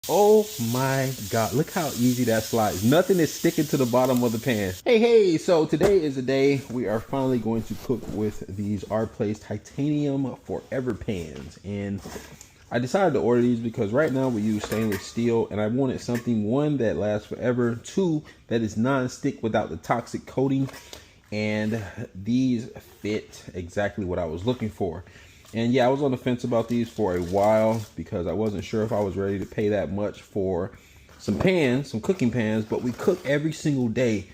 Oh my God, look how easy that slides. Nothing is sticking to the bottom of the pan. Hey, so today is the day we are finally going to cook with these Our Place titanium forever pans. And I decided to order these because right now we use stainless steel and I wanted something, one, that lasts forever, two, that is non-stick without the toxic coating. And these fit exactly what I was looking for. And yeah, I was on the fence about these for a while because I wasn't sure if I was ready to pay that much for some pans, some cooking pans, but we cook every single day.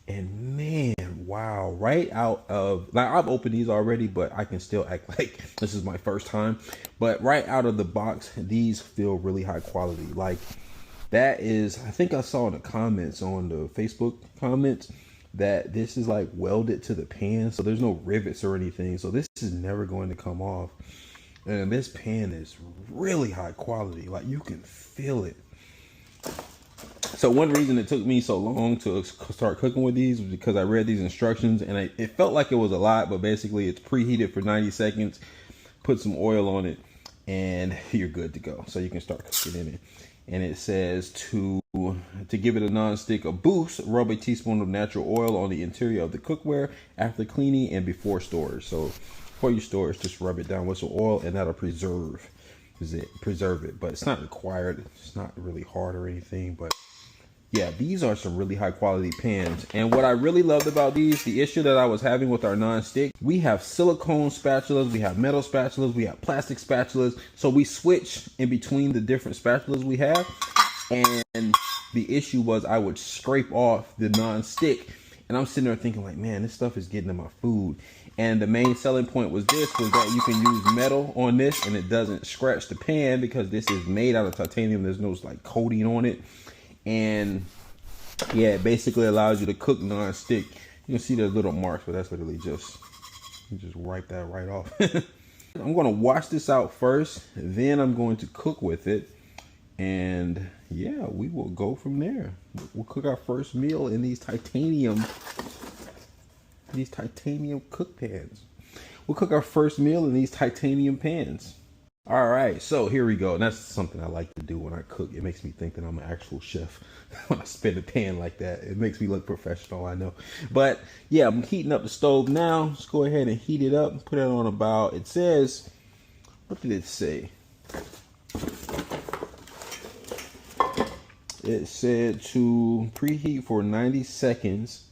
And man, wow, right out of, like, I've opened these already, but I can still act like this is my first time. But right out of the box, these feel really high quality. Like, that is, I think I saw in the comments on the Facebook comments that this is like welded to the pan, so there's no rivets or anything, so this is never going to come off. And this pan is really high quality, like you can feel it. So one reason it took me so long to start cooking with these was because I read these instructions and it felt like it was a lot, but basically it's preheated for 90 seconds, put some oil on it, and you're good to go. So you can start cooking in it. And it says to give it a non-stick a boost, rub a teaspoon of natural oil on the interior of the cookware after cleaning and before storage. So before you store it, just rub it down with some oil and that'll preserve it. But it's not required. It's not really hard or anything, but yeah, these are some really high quality pans. And what I really loved about these, the issue that I was having with our non-stick, we have silicone spatulas, we have metal spatulas, we have plastic spatulas. So we switch in between the different spatulas we have. And the issue was I would scrape off the non-stick. And I'm sitting there thinking like, man, this stuff is getting in my food. And the main selling point was that you can use metal on this and it doesn't scratch the pan because this is made out of titanium. There's no like coating on it. And yeah, it basically allows you to cook non-stick. You can see there's little marks, but that's literally just, you just wipe that right off. I'm going to wash this out first, then I'm going to cook with it. And yeah, we will go from there. We'll cook our first meal in these titanium cook pans. We'll cook our first meal in these titanium pans. All right, so here we go. And that's something I like to do when I cook. It makes me think that I'm an actual chef when I spin a pan like that. It makes me look professional, I know. But yeah, I'm heating up the stove now. Let's go ahead and heat it up and put it on about, it says, what did it say? It said to preheat for 90 seconds.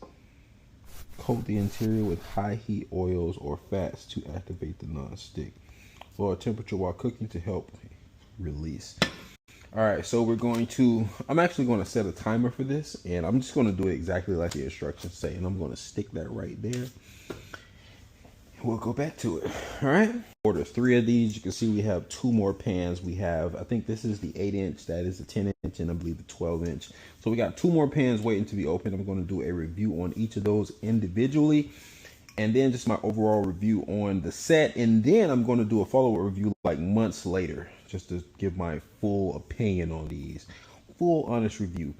Coat the interior with high heat oils or fats to activate the non-stick. Lower temperature while cooking to help release. All right, so I'm actually going to set a timer for this, and I'm just going to do it exactly like the instructions say, and I'm going to stick that right there. We'll go back to it. All right. Order 3 of these. You can see we have 2 more pans. We have, I think this is the 8-inch, that is the 10-inch, and I believe the 12-inch. So we got 2 more pans waiting to be opened. I'm going to do a review on each of those individually, and then just my overall review on the set. And then I'm going to do a follow-up review like months later, just to give my full opinion on these. Full honest review.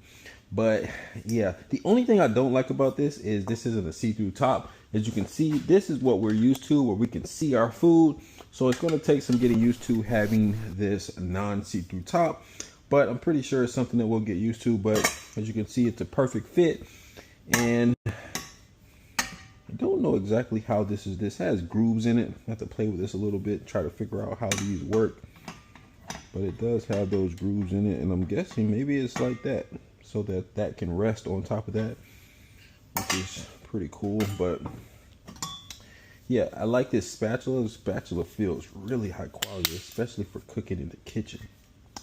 But yeah, the only thing I don't like about this isn't a see-through top. As you can see, this is what we're used to, where we can see our food. So it's going to take some getting used to having this non-see-through top. But I'm pretty sure it's something that we'll get used to. But as you can see, it's a perfect fit. And I don't know exactly how this has grooves in it. I have to play with this a little bit, try to figure out how these work. But it does have those grooves in it, and I'm guessing maybe it's like that, so that can rest on top of that, which is pretty cool. But yeah, I like this spatula. The spatula feels really high quality, especially for cooking in the kitchen.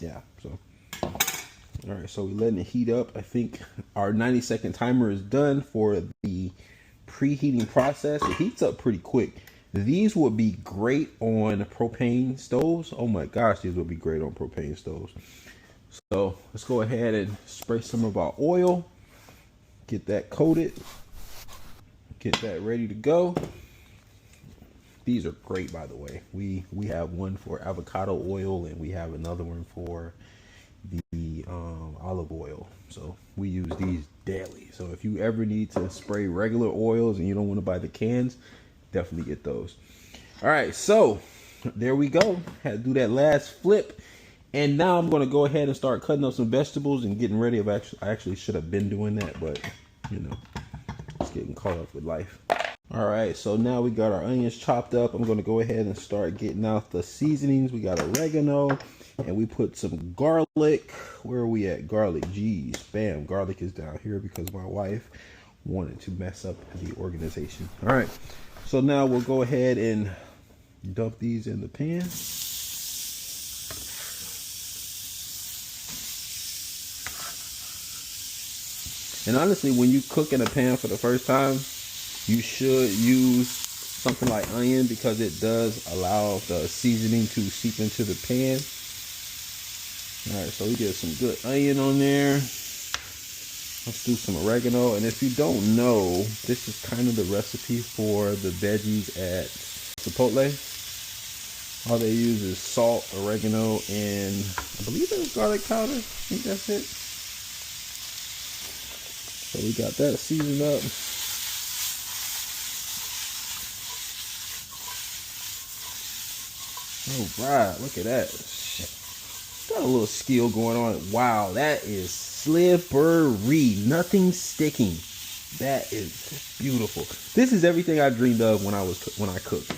Yeah, so all right, so we're letting it heat up. I think our 90-second timer is done for the preheating process. It heats up pretty quick. These would be great on propane stoves. Oh my gosh, these would be great on propane stoves. So let's go ahead and spray some of our oil, get that coated, get that ready to go. These are great, by the way. We have one for avocado oil and we have another one for the olive oil. So we use these daily. So if you ever need to spray regular oils and you don't want to buy the cans, definitely get those. All right, so there we go. Had to do that last flip. And now I'm gonna go ahead and start cutting up some vegetables and getting ready. I actually should have been doing that, but you know, just getting caught up with life. All right, so now we got our onions chopped up. I'm gonna go ahead and start getting out the seasonings. We got oregano, and we put some garlic. Where are we at? Garlic, geez, bam, garlic is down here because my wife wanted to mess up the organization. All right, so now we'll go ahead and dump these in the pan. And honestly, when you cook in a pan for the first time, you should use something like onion because it does allow the seasoning to seep into the pan. All right, so we get some good onion on there. Let's do some oregano. And if you don't know, this is kind of the recipe for the veggies at Chipotle. All they use is salt, oregano, and I believe it's garlic powder. I think that's it. So we got that seasoned up. All right, look at that. Got a little skill going on. Wow, that is slippery. Nothing sticking. That is beautiful. This is everything I dreamed of when I cooked.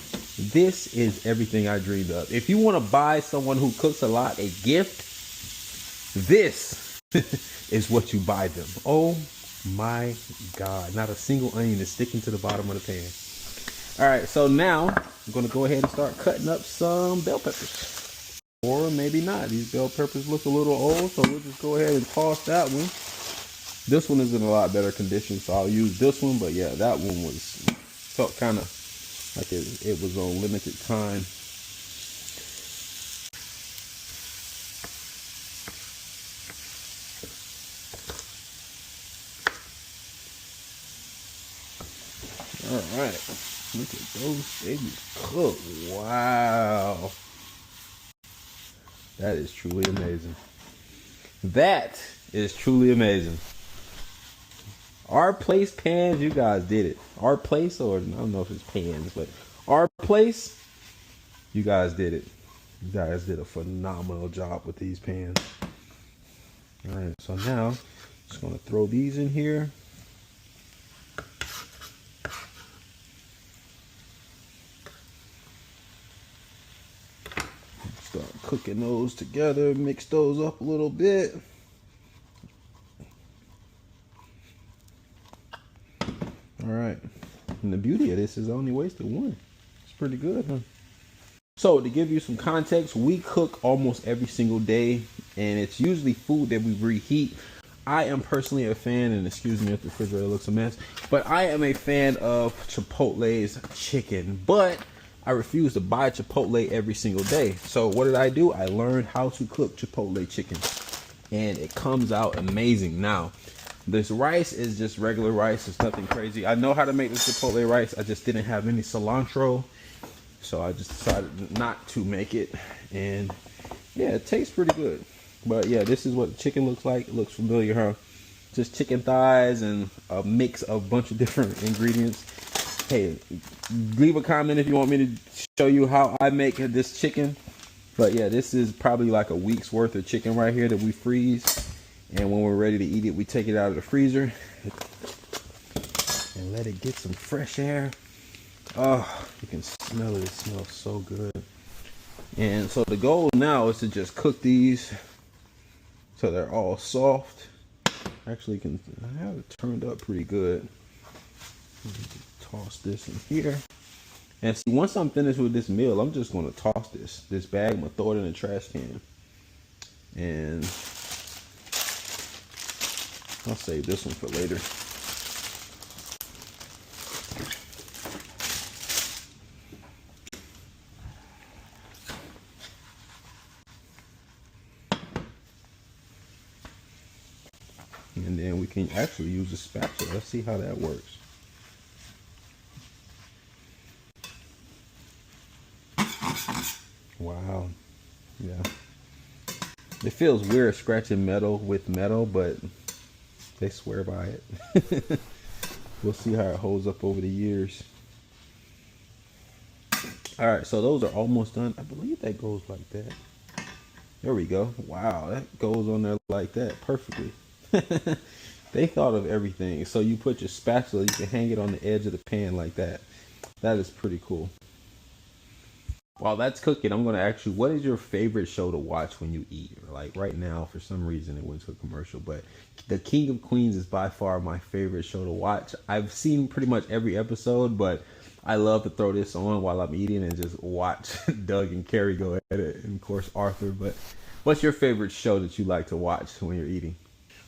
This is everything I dreamed of. If you want to buy someone who cooks a lot a gift, this is what you buy them. Oh my God, not a single onion is sticking to the bottom of the pan. All right, so now I'm gonna go ahead and start cutting up some bell peppers. Or maybe not. These bell peppers look a little old, so we'll just go ahead and toss that one. This one is in a lot better condition, so I'll use this one. But yeah, that one felt kind of like it was on limited time. All right, look at those babies cook. Wow. That is truly amazing. That is truly amazing. Our place pans, you guys did it. Our place, or I don't know if it's pans, but our place, you guys did it. You guys did a phenomenal job with these pans. All right, so now I'm just gonna throw these in here. Start cooking those together, mix those up a little bit. All right, and the beauty of this is I only wasted one. It's pretty good, huh? So to give you some context, we cook almost every single day, and it's usually food that we reheat. I am personally a fan, and excuse me if the refrigerator looks a mess, but I am a fan of Chipotle's chicken, but I refuse to buy Chipotle every single day. So what did I do? I learned how to cook Chipotle chicken, and it comes out amazing. Now, this rice is just regular rice. It's nothing crazy. I know how to make the Chipotle rice. I just didn't have any cilantro, so I just decided not to make it. And yeah, it tastes pretty good. But yeah, this is what the chicken looks like. It looks familiar, huh? Just chicken thighs and a mix of a bunch of different ingredients. Hey, leave a comment if you want me to show you how I make this chicken. But yeah, this is probably like a week's worth of chicken right here that we freeze. And when we're ready to eat it, we take it out of the freezer and let it get some fresh air. Oh, you can smell it. It smells so good. And so the goal now is to just cook these so they're all soft. Actually, I have it turned up pretty good. Toss this in here. And see, once I'm finished with this meal, I'm just going to toss this bag. I'm going to throw it in the trash can. And I'll save this one for later. And then we can actually use a spatula. Let's see how that works. Wow. Yeah. It feels weird scratching metal with metal, but they swear by it. We'll see how it holds up over the years. All right, so those are almost done. I believe that goes like that. There we go. Wow, that goes on there like that perfectly. They thought of everything. So you put your spatula, you can hang it on the edge of the pan like that. That is pretty cool. While that's cooking, I'm going to ask you, what is your favorite show to watch when you eat? Like right now, for some reason, it went to a commercial, but The King of Queens is by far my favorite show to watch. I've seen pretty much every episode, but I love to throw this on while I'm eating and just watch Doug and Carrie go at it, and of course Arthur. But what's your favorite show that you like to watch when you're eating?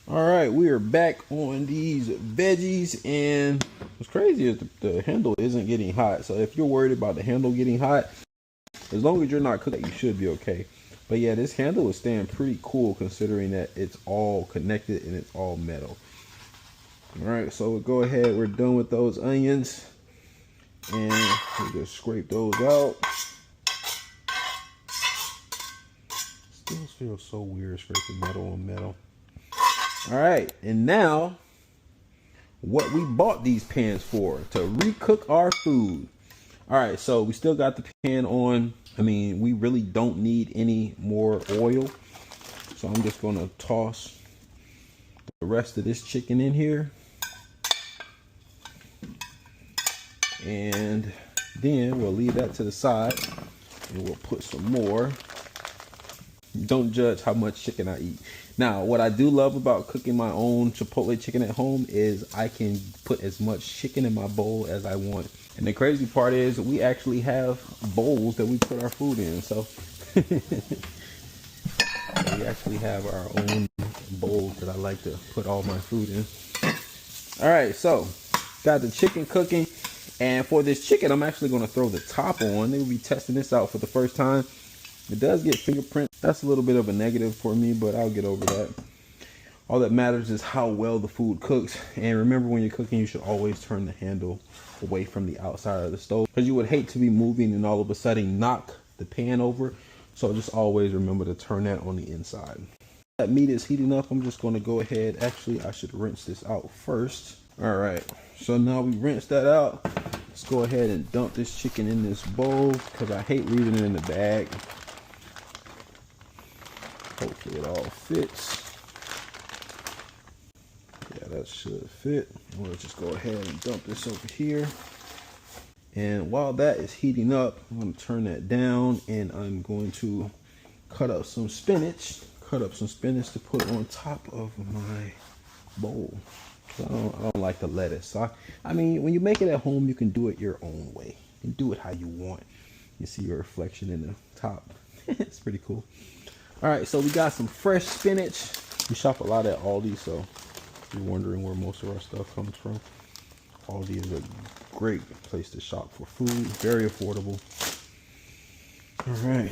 All right, we are back on these veggies, and what's crazy is the handle isn't getting hot. So if you're worried about the handle getting hot, as long as you're not cooking, you should be okay. But yeah, this handle is staying pretty cool considering that it's all connected and it's all metal. All right, so we'll go ahead. We're done with those onions, and we just scrape those out. Still feels so weird scraping metal on metal. All right, and now what we bought these pans for, to recook our food. All right, so we still got the pan on. I mean, we really don't need any more oil. So I'm just gonna toss the rest of this chicken in here. And then we'll leave that to the side and we'll put some more. Don't judge how much chicken I eat. Now, what I do love about cooking my own Chipotle chicken at home is I can put as much chicken in my bowl as I want. And the crazy part is we actually have bowls that we put our food in. So we actually have our own bowls that I like to put all my food in. All right, so got the chicken cooking. And for this chicken, I'm actually going to throw the top on. They will be testing this out for the first time. It does get fingerprint. That's a little bit of a negative for me, but I'll get over that. All that matters is how well the food cooks. And remember, when you're cooking, you should always turn the handle away from the outside of the stove, because you would hate to be moving and all of a sudden knock the pan over. So just always remember to turn that on the inside. That meat is heating up. I'm just going to go ahead. Actually, I should rinse this out first. All right, so now we rinsed that out. Let's go ahead and dump this chicken in this bowl, because I hate leaving it in the bag. Hopefully it all fits. Yeah, that should fit. We'll just go ahead and dump this over here. And while that is heating up, I'm going to turn that down, and I'm going to cut up some spinach. Cut up some spinach to put on top of my bowl. I don't like the lettuce. So I mean, when you make it at home, you can do it your own way. You can do it how you want. You see your reflection in the top. It's pretty cool. All right, so we got some fresh spinach. We shop a lot at Aldi, so if you're wondering where most of our stuff comes from, Aldi is a great place to shop for food. Very affordable. All right.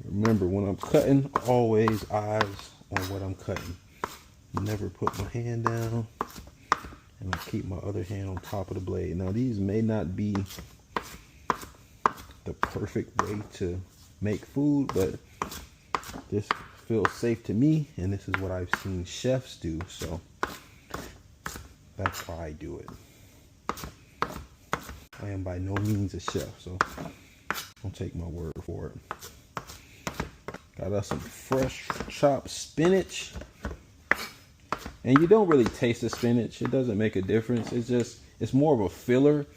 Remember, when I'm cutting, always eyes on what I'm cutting. Never put my hand down, and I keep my other hand on top of the blade. Now, these may not be the perfect way to make food, but this feels safe to me, and this is what I've seen chefs do, so that's why I do it. I am by no means a chef, so don't take my word for it. Got us some fresh chopped spinach. And you don't really taste the spinach. It doesn't make a difference. It's more of a filler.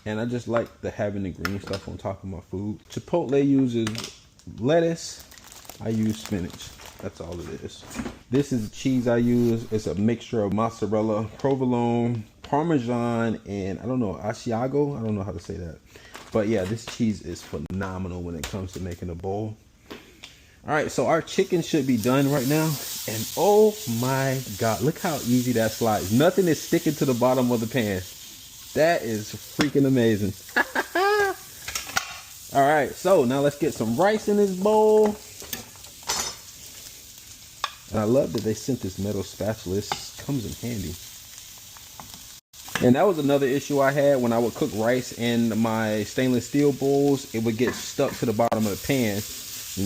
And I just like having the green stuff on top of my food. Chipotle uses lettuce. I use spinach. That's all it is. This is the cheese I use. It's a mixture of mozzarella, provolone, parmesan, and I don't know, Asiago. I don't know how to say that. But yeah, this cheese is phenomenal when it comes to making a bowl. All right, so our chicken should be done right now. And oh my God, look how easy that slides. Nothing is sticking to the bottom of the pan. That is freaking amazing. All right, so now let's get some rice in this bowl. And I love that they sent this metal spatula. This comes in handy. And that was another issue I had when I would cook rice in my stainless steel bowls. It would get stuck to the bottom of the pan.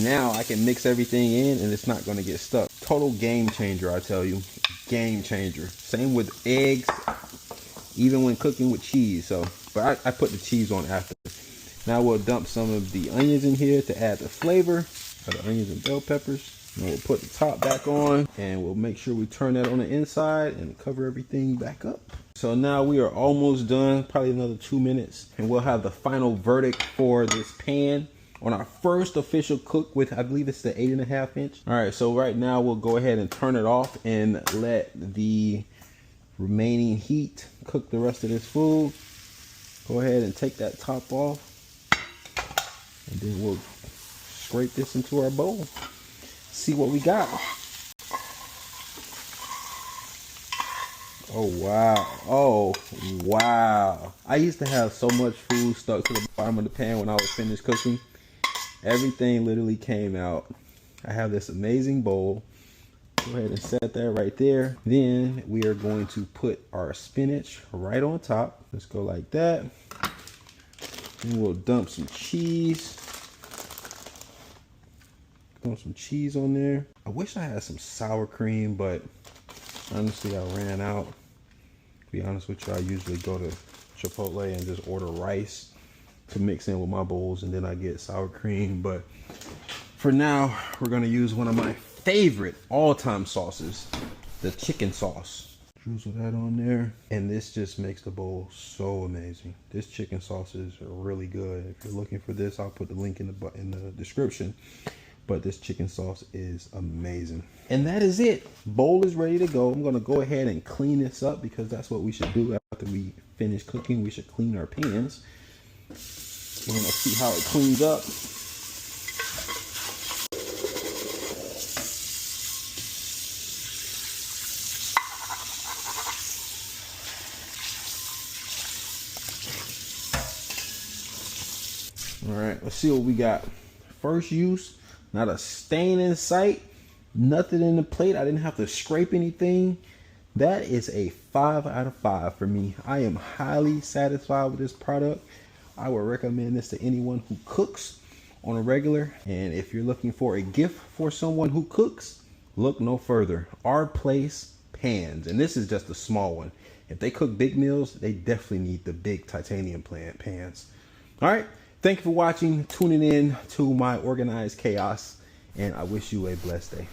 Now I can mix everything in and it's not going to get stuck. Total game changer, I tell you. Game changer. Same with eggs, even when cooking with cheese. So, but I put the cheese on after. Now we'll dump some of the onions in here to add the flavor. Got the onions and bell peppers. And we'll put the top back on and we'll make sure we turn that on the inside and cover everything back up. So now we are almost done, probably another 2 minutes, and we'll have the final verdict for this pan on our first official cook with, I believe it's the 8.5 inch. All right, so right now we'll go ahead and turn it off and let the remaining heat cook the rest of this food. Go ahead and take that top off, and then we'll scrape this into our bowl. See what we got. Oh wow, oh wow. I used to have so much food stuck to the bottom of the pan when I was finished cooking. Everything literally came out. I have this amazing bowl. Go ahead and set that right there. Then we are going to put our spinach right on top. Let's go like that. Then we'll dump some cheese. Dump some cheese on there. I wish I had some sour cream, but honestly, I ran out. To be honest with you, I usually go to Chipotle and just order rice to mix in with my bowls, and then I get sour cream. But for now, we're gonna use one of my favorite all-time sauces, the chicken sauce. Drizzle that on there, and this just makes the bowl so amazing. This chicken sauce is really good. If you're looking for this, I'll put the link in the description. But this chicken sauce is amazing. And that is it. Bowl is ready to go. I'm gonna go ahead and clean this up because that's what we should do after we finish cooking. We should clean our pans. We're gonna see how it cleans up. All right, let's see what we got. First use. Not a stain in sight, nothing in the plate. I didn't have to scrape anything. That is a 5 out of 5 for me. I am highly satisfied with this product. I would recommend this to anyone who cooks on a regular. And if you're looking for a gift for someone who cooks, look no further. Our Place pans, and this is just a small one. If they cook big meals, they definitely need the big titanium pans. All right. Thank you for watching, tuning in to my organized chaos, and I wish you a blessed day.